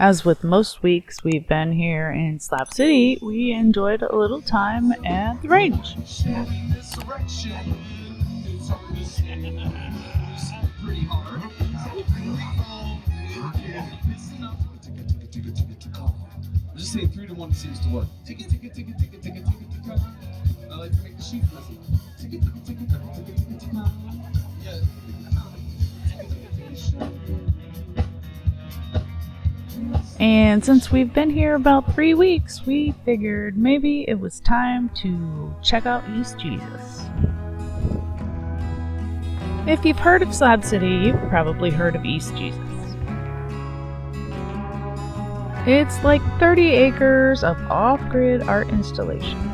As with most weeks we've been here in Slab City, we enjoyed a little time at the range. Just say 3 to 1 seems to work. Ticket, ticket, ticket, ticket, ticket, ticket, ticket. I like to make the sheet messy. Ticket, ticket, ticket, ticket, ticket, ticket, ticket. Yeah. And since we've been here about 3 weeks, we figured maybe it was time to check out East Jesus. If you've heard of Slab City, you've probably heard of East Jesus. It's like 30 acres of off-grid art installation.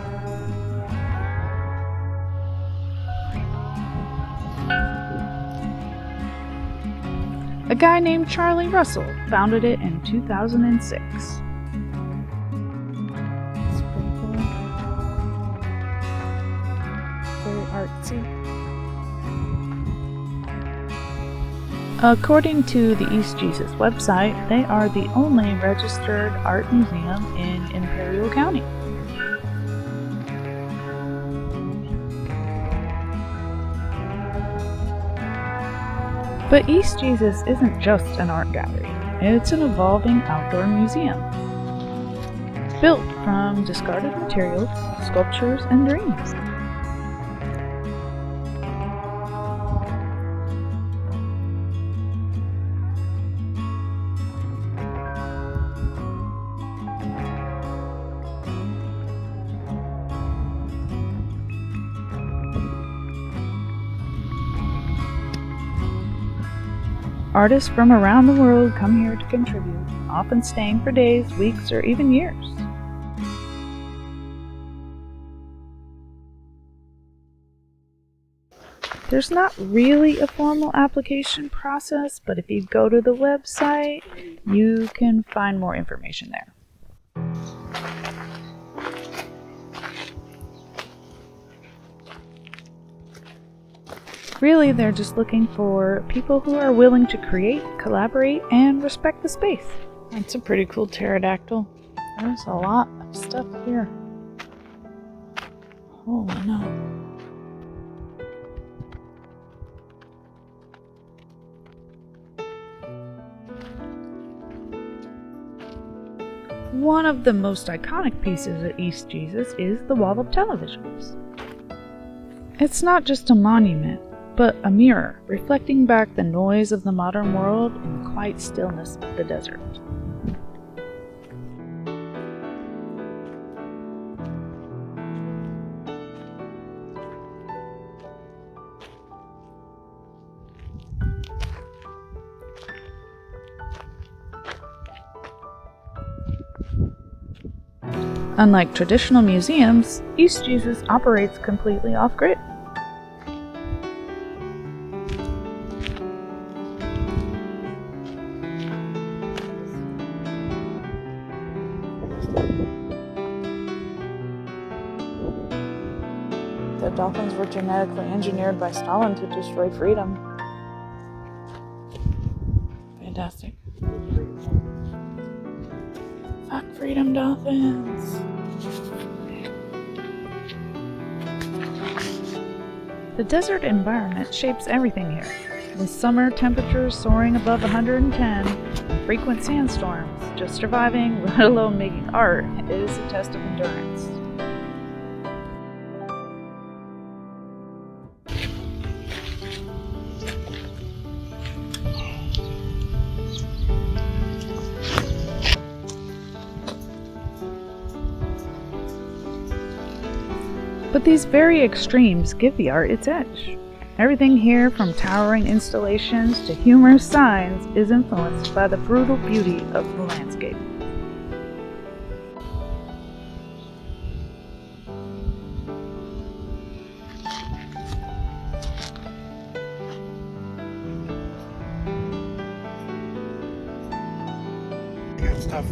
A guy named Charlie Russell founded it in 2006. It's pretty cool. Very artsy. According to the East Jesus website, they are the only registered art museum in Imperial County. But East Jesus isn't just an art gallery, it's an evolving outdoor museum. Built from discarded materials, sculptures, and dreams. Artists from around the world come here to contribute, often staying for days, weeks, or even years. There's not really a formal application process, but if you go to the website, you can find more information there. Really, they're just looking for people who are willing to create, collaborate, and respect the space. That's a pretty cool pterodactyl. There's a lot of stuff here. Oh no. One of the most iconic pieces at East Jesus is the wall of televisions. It's not just a monument, but a mirror reflecting back the noise of the modern world in the quiet stillness of the desert. Unlike traditional museums, East Jesus operates completely off-grid. The dolphins were genetically engineered by Stalin to destroy freedom. Fantastic. Fuck freedom, dolphins. The desert environment shapes everything here, with summer temperatures soaring above 110 and frequent sandstorms. Just surviving, let alone making art, is a test of endurance. But these very extremes give the art its edge. Everything here, from towering installations to humorous signs, is influenced by the brutal beauty of the landscape. Good stuff.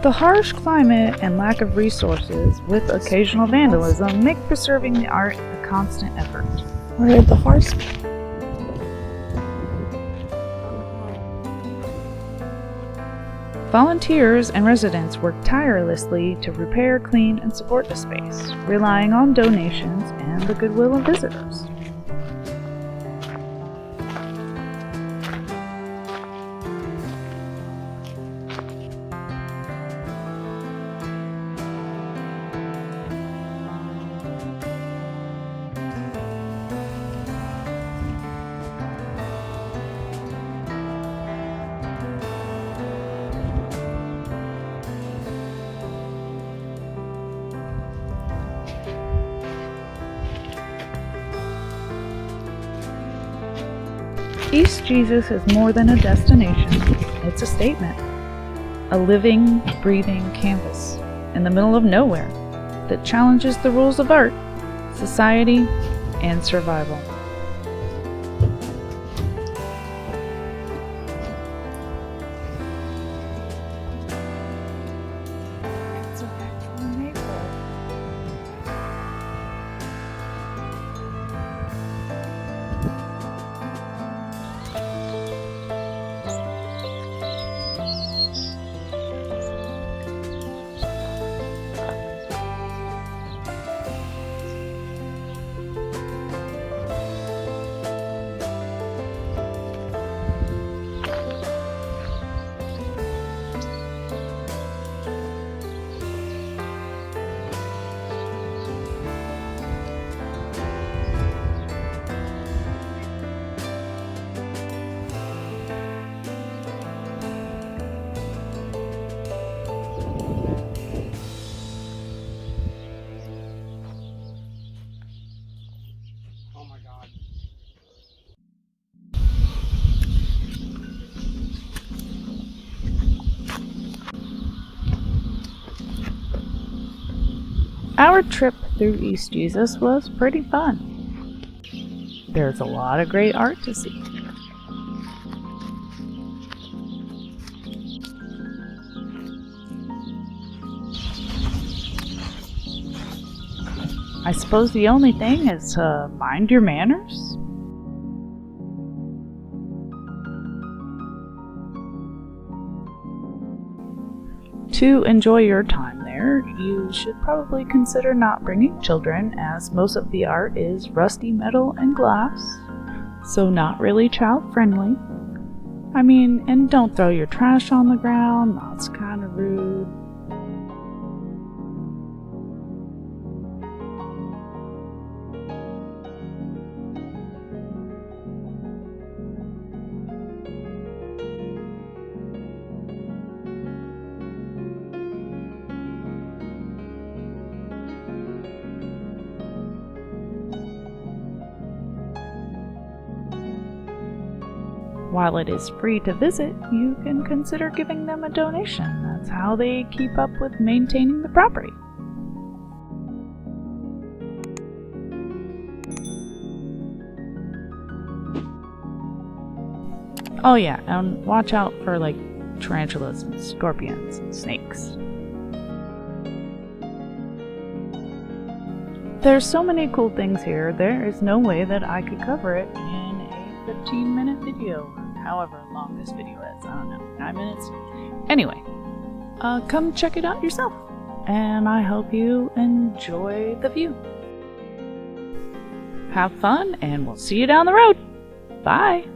The harsh climate and lack of resources, with occasional vandalism, make preserving the art a constant effort. Where did the horse go? Volunteers and residents work tirelessly to repair, clean, and support the space, relying on donations and the goodwill of visitors. East Jesus is more than a destination, it's a statement. A living, breathing canvas in the middle of nowhere that challenges the rules of art, society, and survival. It's an actual maple. Oh my god. Our trip through East Jesus was pretty fun. There's a lot of great art to see. I suppose the only thing is to mind your manners. To enjoy your time there, you should probably consider not bringing children, as most of the art is rusty metal and glass, so not really child-friendly. I mean, and don't throw your trash on the ground, that's kind of rude. While it is free to visit, you can consider giving them a donation. That's how they keep up with maintaining the property. Oh yeah, and watch out for like tarantulas and scorpions and snakes. There's so many cool things here, there is no way that I could cover it in a 15-minute video. However long this video is, I don't know, 9 minutes? Anyway, come check it out yourself, and I hope you enjoy the view. Have fun, and we'll see you down the road. Bye!